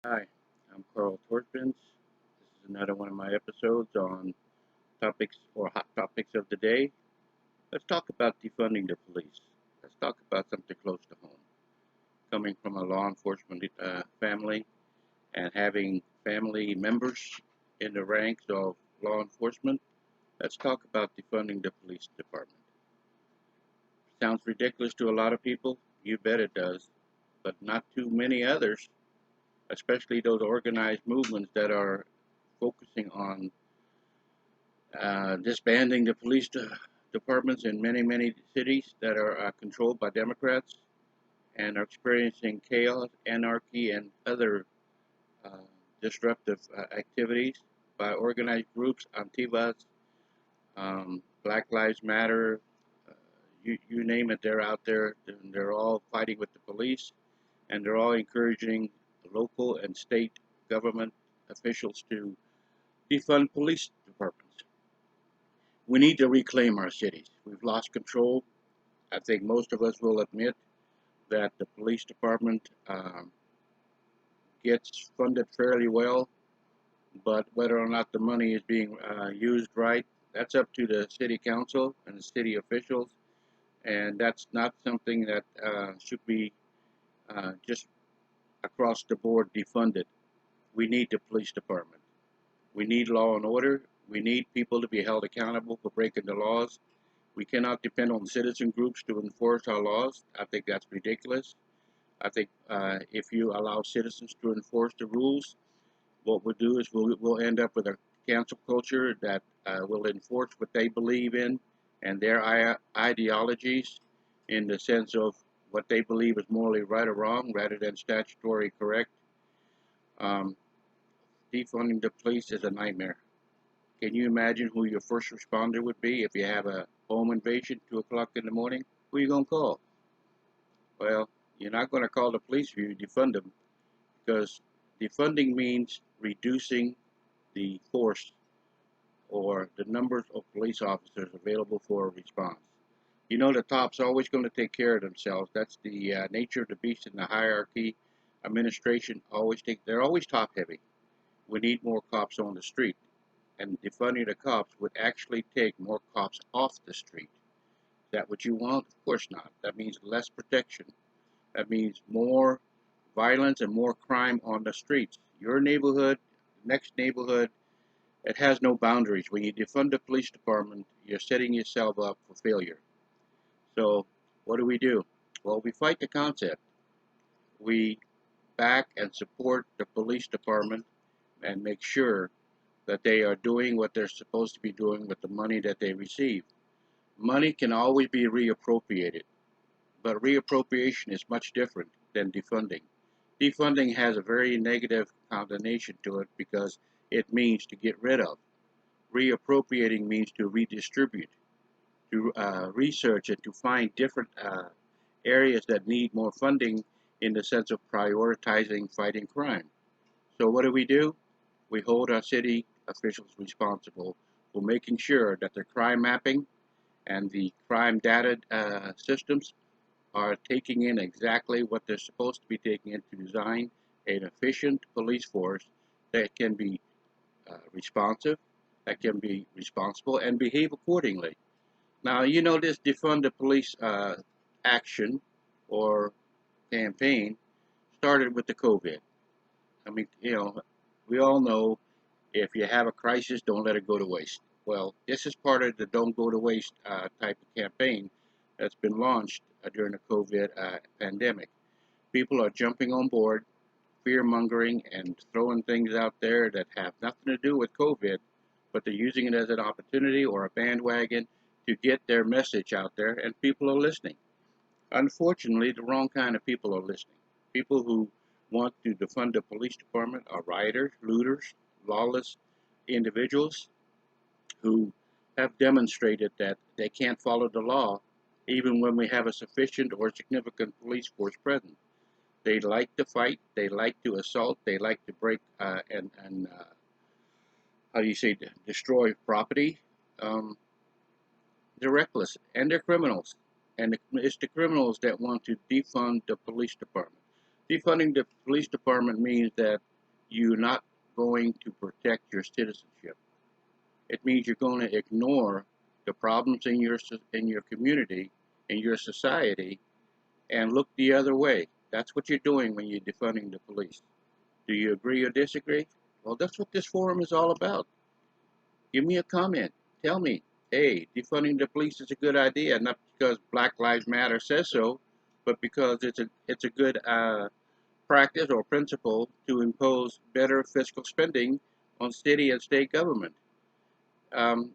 Hi, I'm Carl Torpins. This is another one of my episodes on topics or hot topics of the day. Let's talk about defunding the police. Let's talk about something close to home. Coming from a law enforcement family and having family members in the ranks of law enforcement, let's talk about defunding the police department. Sounds ridiculous to a lot of people. You bet it does, but not too many others, especially those organized movements that are focusing on disbanding the police departments in many cities that are controlled by Democrats and are experiencing chaos, anarchy, and other uh, disruptive activities by organized groups, Antivas, Black Lives Matter, uh, you name it, they're out there. And they're all fighting with the police, and they're all encouraging local and state government officials to defund police departments. We need to reclaim our cities. We've lost control. I think most of us will admit that the police department gets funded fairly well, but whether or not the money is being used right, that's up to the city council and the city officials, and that's not something that should be just across the board defunded. We need the police department. We need law and order. We need people to be held accountable for breaking the laws. We cannot depend on citizen groups to enforce our laws. I think that's ridiculous. I think if you allow citizens to enforce the rules, what we'll do is we'll end up with a cancel culture that will enforce what they believe in and their ideologies in the sense of what they believe is morally right or wrong rather than statutory correct. Um, Defunding the police is a nightmare. Can you imagine who your first responder would be if you have a home invasion 2 o'clock in the morning? Who are you going to call? Well, you're not going to call the police if you defund them because defunding means reducing the force or the numbers of police officers available for a response. You know, the top's always going to take care of themselves. That's the nature of the beast in the hierarchy. Administration they're always top heavy. We need more cops on the street. And defunding the cops would actually take more cops off the street. Is that what you want? Of course not. That means less protection. That means more violence and more crime on the streets. Your neighborhood, next neighborhood, it has no boundaries. When you defund the police department, you're setting yourself up for failure. So, what do? Well, we fight the concept. We back and support the police department and make sure that they are doing what they're supposed to be doing with the money that they receive. Money can always be reappropriated, but reappropriation is much different than defunding. Defunding has a very negative connotation to it because it means to get rid of. Reappropriating means to redistribute, to research and to find different areas that need more funding in the sense of prioritizing fighting crime. So what do? We hold our city officials responsible for making sure that the crime mapping and the crime data systems are taking in exactly what they're supposed to be taking in to design an efficient police force that can be responsive, that can be responsible, and behave accordingly. Now, you know, this defund the police action or campaign started with the COVID. I mean, we all know if you have a crisis, don't let it go to waste. Well, this is part of the don't go to waste type of campaign that's been launched during the COVID pandemic. People are jumping on board, fear mongering, and throwing things out there that have nothing to do with COVID, but they're using it as an opportunity or a bandwagon to get their message out there, and people are listening. Unfortunately, the wrong kind of people are listening. People who want to defund the police department are rioters, looters, lawless individuals who have demonstrated that they can't follow the law even when we have a sufficient or significant police force present. They like to fight, they like to assault, they like to break and how do you say, destroy property. Um, they're reckless and they're criminals. And it's the criminals that want to defund the police department. Defunding the police department means that you're not going to protect your citizenship. It means you're going to ignore the problems in your community, in your society, and look the other way. That's what you're doing when you're defunding the police. Do you agree or disagree? Well, that's what this forum is all about. Give me a comment. Tell me, hey, defunding the police is a good idea, not because Black Lives Matter says so, but because it's a good practice or principle to impose better fiscal spending on city and state government. Um,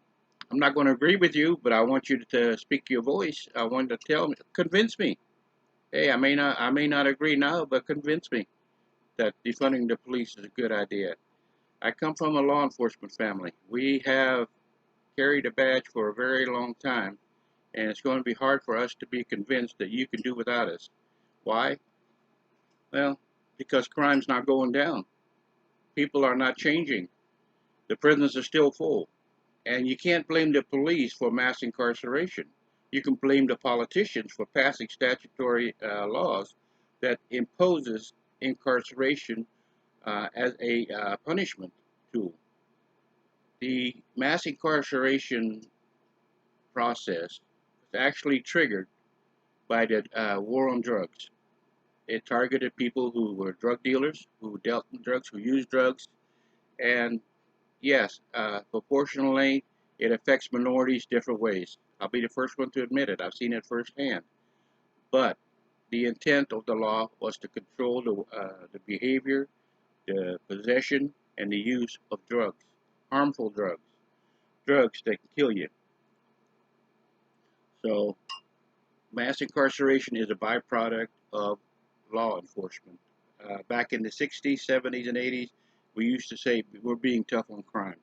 I'm not going to agree with you, but I want you to speak your voice. I want to tell me, convince me. Hey, I may not agree now, but convince me that defunding the police is a good idea. I come from a law enforcement family. We have carried a badge for a very long time, and it's going to be hard for us to be convinced that you can do without us. Why? Well, because crime's not going down. People are not changing. The prisons are still full. And you can't blame the police for mass incarceration. You can blame the politicians for passing statutory laws that imposes incarceration as a punishment tool. The mass incarceration process is actually triggered by the war on drugs. It targeted people who were drug dealers, who dealt in drugs, who used drugs, and yes, proportionally, it affects minorities different ways. I'll be the first one to admit it. I've seen it firsthand. But the intent of the law was to control the behavior, the possession, and the use of drugs, harmful drugs, drugs that can kill you. So mass incarceration is a byproduct of law enforcement. Back in the 60s, 70s, and 80s, we used to say we're being tough on crime.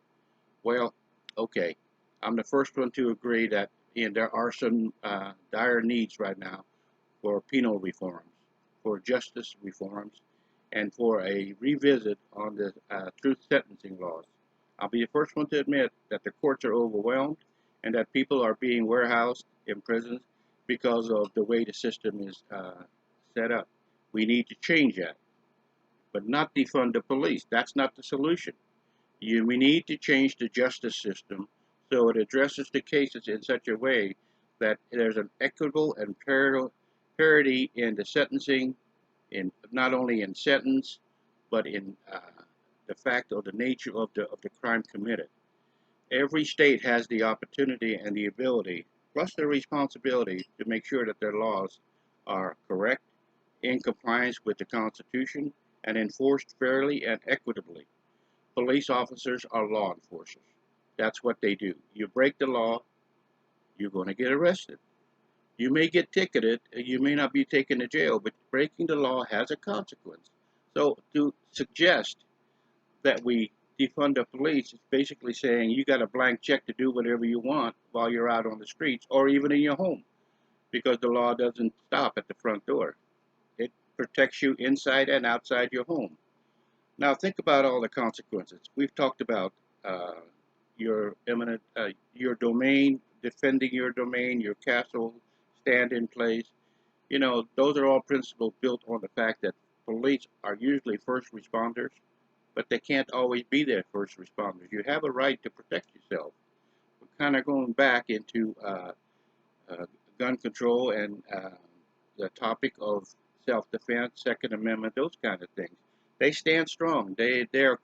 Well, okay, I'm the first one to agree that there are some dire needs right now for penal reforms, for justice reforms, and for a revisit on the truth sentencing laws. I'll be the first one to admit that the courts are overwhelmed and that people are being warehoused in prisons because of the way the system is set up. We need to change that, but not defund the police. That's not the solution. We need to change the justice system so it addresses the cases in such a way that there's an equitable and parity in the sentencing, in not only in sentence, but in the fact of the nature of the crime committed. Every state has the opportunity and the ability, plus the responsibility, to make sure that their laws are correct, in compliance with the Constitution, and enforced fairly and equitably. Police officers are law enforcers. That's what they do. You break the law, you're going to get arrested. You may get ticketed, you may not be taken to jail, but breaking the law has a consequence. So to suggest that we defund the police is basically saying you got a blank check to do whatever you want while you're out on the streets or even in your home, because the law doesn't stop at the front door. It protects you inside and outside your home. Now think about all the consequences. We've talked about uh, your domain, defending your domain, your castle, stand in place. You know, those are all principles built on the fact that police are usually first responders, but they can't always be their first responders. You have a right to protect yourself. We're kind of going back into uh, gun control and the topic of self-defense, Second Amendment, those kind of things. They stand strong. They are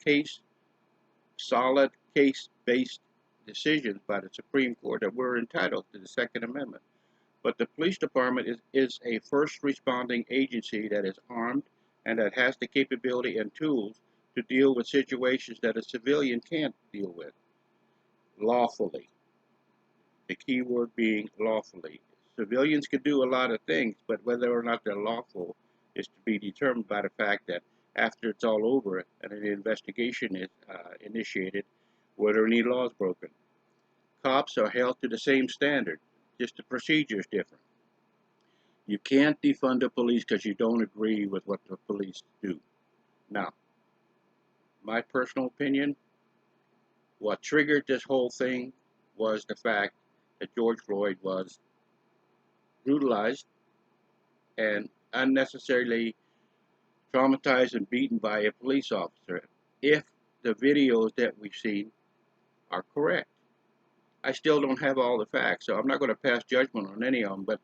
solid case-based decisions by the Supreme Court that we're entitled to the Second Amendment. But the police department is a first responding agency that is armed and that has the capability and tools to deal with situations that a civilian can't deal with lawfully. The key word being lawfully. Civilians can do a lot of things, but whether or not they're lawful is to be determined by the fact that after it's all over and an investigation is initiated, were there any laws broken? Cops are held to the same standard, just the procedure is different. You can't defund the police because you don't agree with what the police do. Now, my personal opinion, what triggered this whole thing was the fact that George Floyd was brutalized and unnecessarily traumatized and beaten by a police officer. if the videos that we've seen are correct. I still don't have all the facts, so I'm not going to pass judgment on any of them, but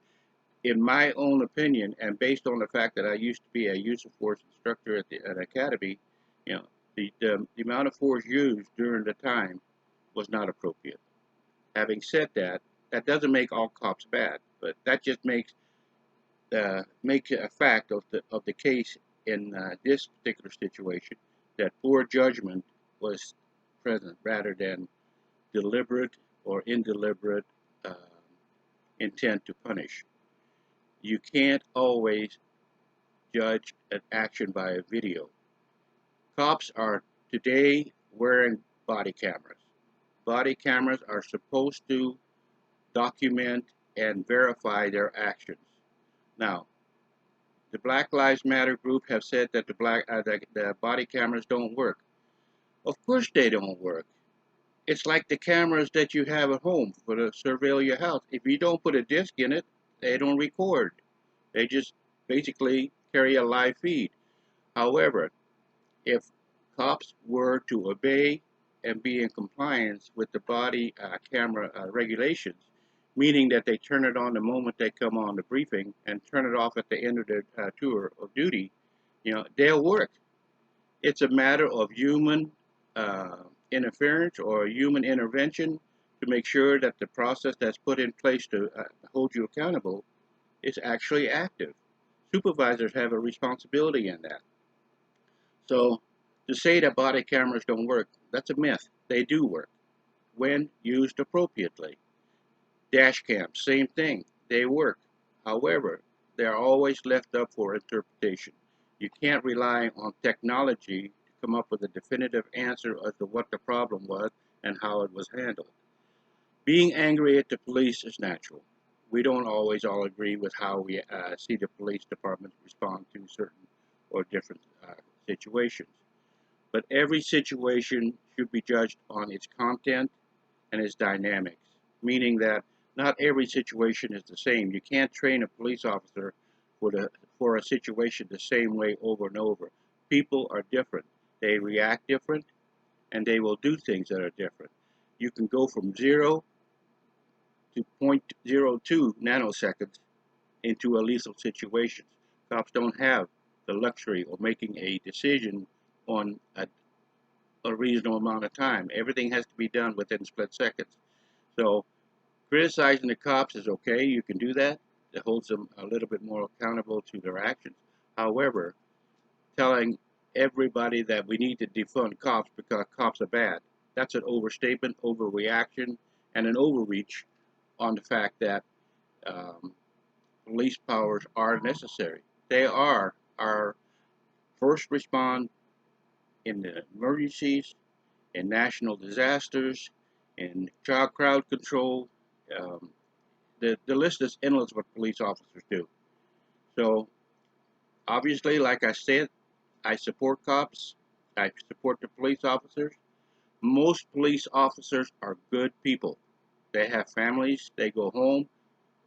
in my own opinion, and based on the fact that I used to be a use of force instructor at an academy, you know, the amount of force used during the time was not appropriate. Having said that, that doesn't make all cops bad, but that just makes a fact of the case in this particular situation, that poor judgment was present rather than deliberate or indeliberate uh, intent to punish. You can't always judge an action by a video. Cops are today wearing body cameras. Body cameras are supposed to document and verify their actions. Now, the Black Lives Matter group have said that the body cameras don't work. Of course they don't work. It's like the cameras that you have at home for to surveil your house. If you don't put a disc in it, they don't record. They just basically carry a live feed. However, if cops were to obey and be in compliance with the body camera regulations, meaning that they turn it on the moment they come on the briefing and turn it off at the end of their tour of duty, they'll work. It's a matter of human interference or human intervention to make sure that the process that's put in place to hold you accountable is actually active. Supervisors have a responsibility in that. So to say that body cameras don't work, that's a myth. They do work when used appropriately. Dash cams, same thing. They work. However, they're always left up for interpretation. You can't rely on technology to come up with a definitive answer as to what the problem was and how it was handled. Being angry at the police is natural. We don't always all agree with how we see the police department respond to certain or different situations. But every situation should be judged on its content and its dynamics, meaning that not every situation is the same. You can't train a police officer for a situation the same way over and over. People are different. They react different, and they will do things that are different. You can go from 0 to 0.02 nanoseconds into a lethal situation. Cops don't have the luxury of making a decision on a reasonable amount of time. Everything has to be done within split seconds. So criticizing the cops is okay. You can do that. It holds them a little bit more accountable to their actions. However, telling everybody that we need to defund cops because cops are bad, that's an overstatement, overreaction, and an overreach on the fact that police powers are necessary. They are our first respond in the emergencies, in national disasters, in child crowd control. Um, the list is endless what police officers do. So obviously, like I said, I support cops. I support the police officers. Most police officers are good people. They have families. They go home.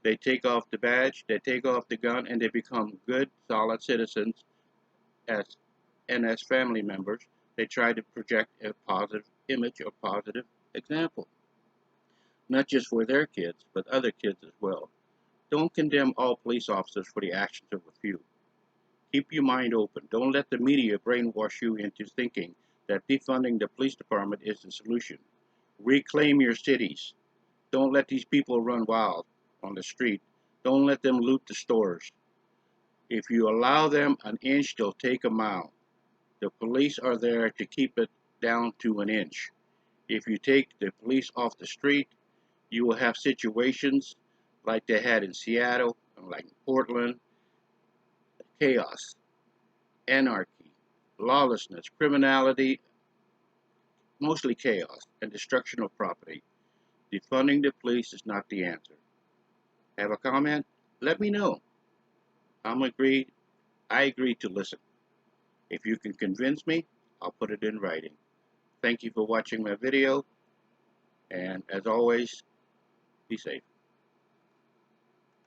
They take off the badge. They take off the gun, and they become good, solid citizens as and as family members. They try to project a positive image, a positive example, not just for their kids, but other kids as well. Don't condemn all police officers for the actions of a few. Keep your mind open. Don't let the media brainwash you into thinking that defunding the police department is the solution. Reclaim your cities. Don't let these people run wild on the street. Don't let them loot the stores. If you allow them an inch, they'll take a mile. The police are there to keep it down to an inch. If you take the police off the street, you will have situations like they had in Seattle, like Portland, chaos, anarchy, lawlessness, criminality, mostly chaos, and destruction of property. Defunding the police is not the answer. Have a comment? Let me know. I agree to listen. If you can convince me, I'll put it in writing. Thank you for watching my video, and as always, be safe.